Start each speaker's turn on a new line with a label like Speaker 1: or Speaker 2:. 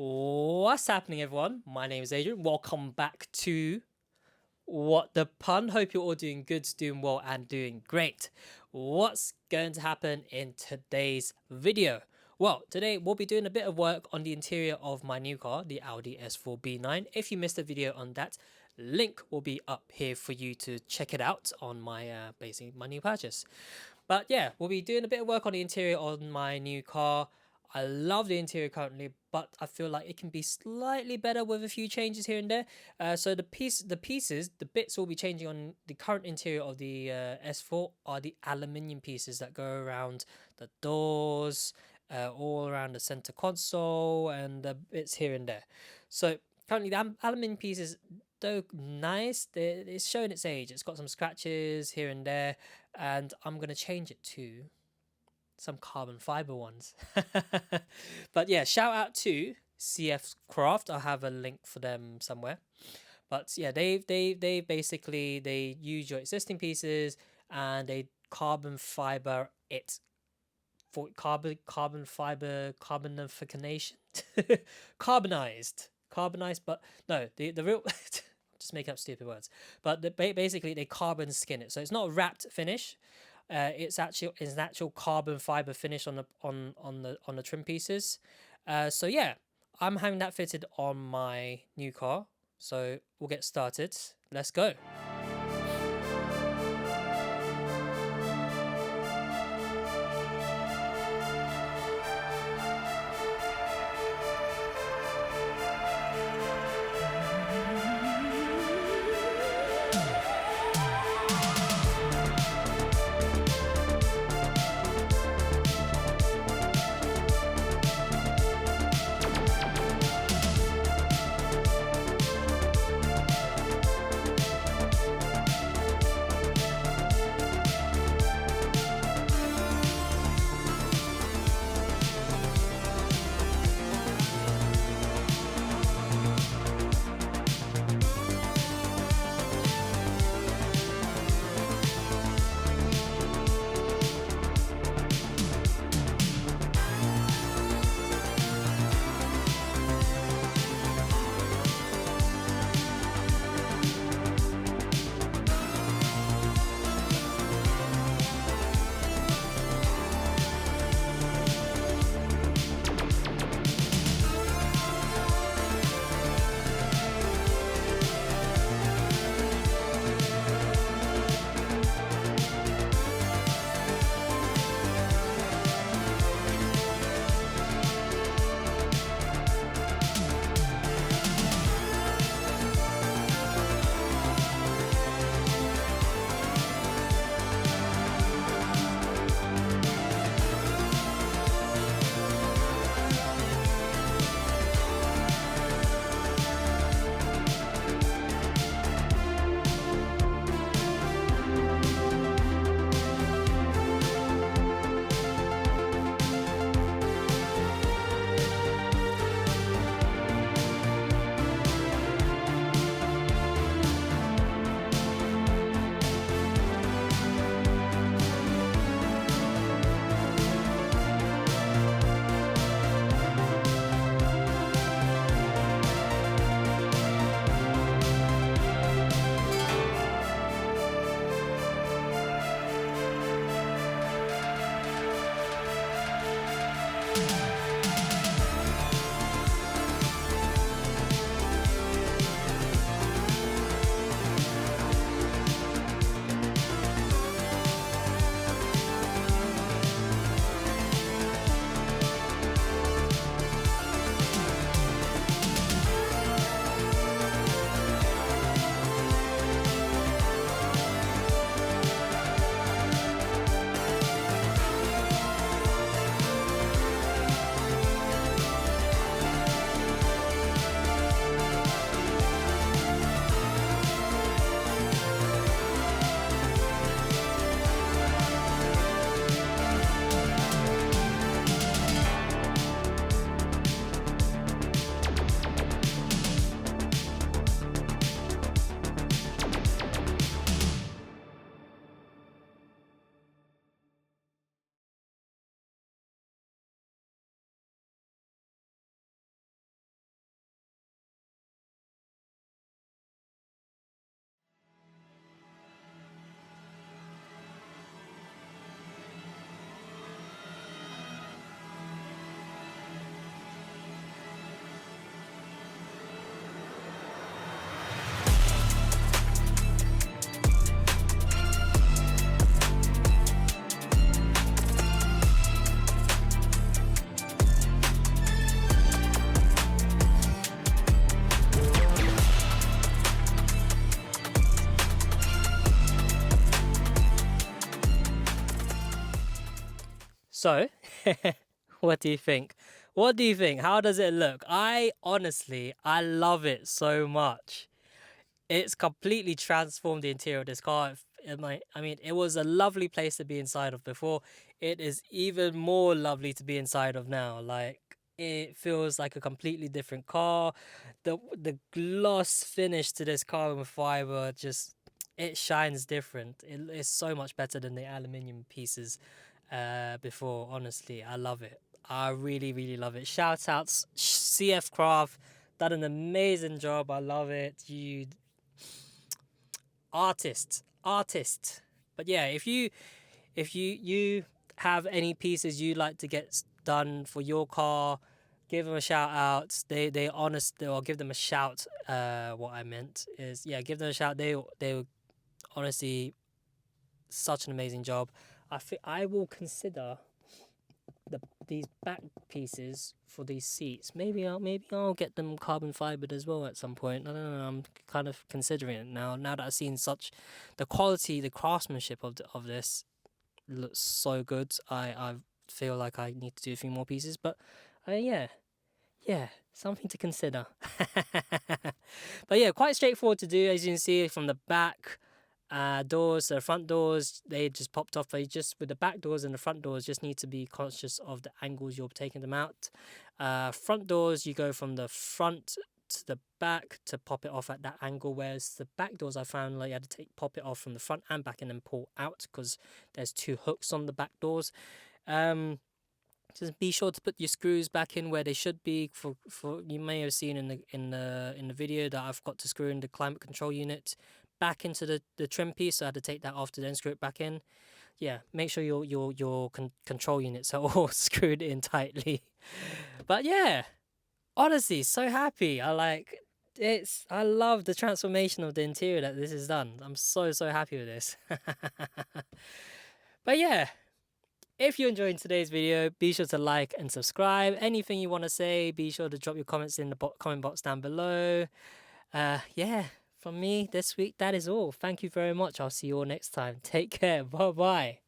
Speaker 1: What's happening, everyone? My name is Adrian. Welcome back to What the Pun. Hope you're all doing good, doing well, and doing great. What's going to happen in today's video? Well, today we'll be doing a bit of work on the interior of my new car, the Audi S4 B9. If you missed a video on that, link will be up here for you to check it out on my basically my new purchase. But yeah, we'll be doing a bit of work on the interior on my new car. I love the interior currently, but I feel like it can be slightly better with a few changes here and there. So the bits we'll be changing on the current interior of the S4 are the aluminium pieces that go around the doors, all around the center console, and the bits here and there. So currently the aluminium pieces, though nice, it's showing its age. It's got some scratches here and there, and I'm gonna change it to some carbon fiber ones. But yeah, shout out to CF Craft. I'll have a link for them somewhere. But yeah, they basically they use your existing pieces and they carbon fiber it for carbon fiber carbonification carbonized, but no, the real just making up stupid words, but basically they carbon skin it, so it's not a wrapped finish. It's an actual carbon fiber finish on the trim pieces. So yeah, I'm having that fitted on my new car. So we'll get started. Let's go. So, what do you think? What do you think? How does it look? I love it so much. It's completely transformed the interior of this car. I mean, it was a lovely place to be inside of before. It is even more lovely to be inside of now. Like, it feels like a completely different car. The gloss finish to this carbon fiber just, it shines different. It is so much better than the aluminium pieces before. Honestly, I love it. I really, really love it. Shout outs, CF Craft, done an amazing job. I love it. You artist. But yeah, if you have any pieces you'd like to get done for your car, give them a shout out. They honest, or give them a shout. What I meant is, yeah, give them a shout. They honestly, such an amazing job. I will consider these back pieces for these seats. Maybe I'll get them carbon fibered as well at some point. I don't know. I'm kind of considering it now. Now that I've seen such the quality, the craftsmanship of this looks so good. I feel like I need to do a few more pieces, but yeah, something to consider. But yeah, quite straightforward to do, as you can see from the back. Doors, the front doors, they just popped off. They just, with the back doors and the front doors, just need to be conscious of the angles you're taking them out. Front doors, you go from the front to the back to pop it off at that angle, whereas the back doors, I found like you had to pop it off from the front and back and then pull out, because there's two hooks on the back doors. Just be sure to put your screws back in where they should be. For you may have seen in the video that I've got to screw in the climate control unit back into the trim piece, so I had to take that off to then screw it back in. Yeah, make sure your control units are all screwed in tightly. But yeah, honestly, so happy. I love the transformation of the interior that this has done. I'm so happy with this. But yeah, if you're enjoying today's video, be sure to like and subscribe. Anything you want to say, be sure to drop your comments in the comment box down below. Yeah, from me this week, that is all. Thank you very much. I'll see you all next time. Take care. Bye bye.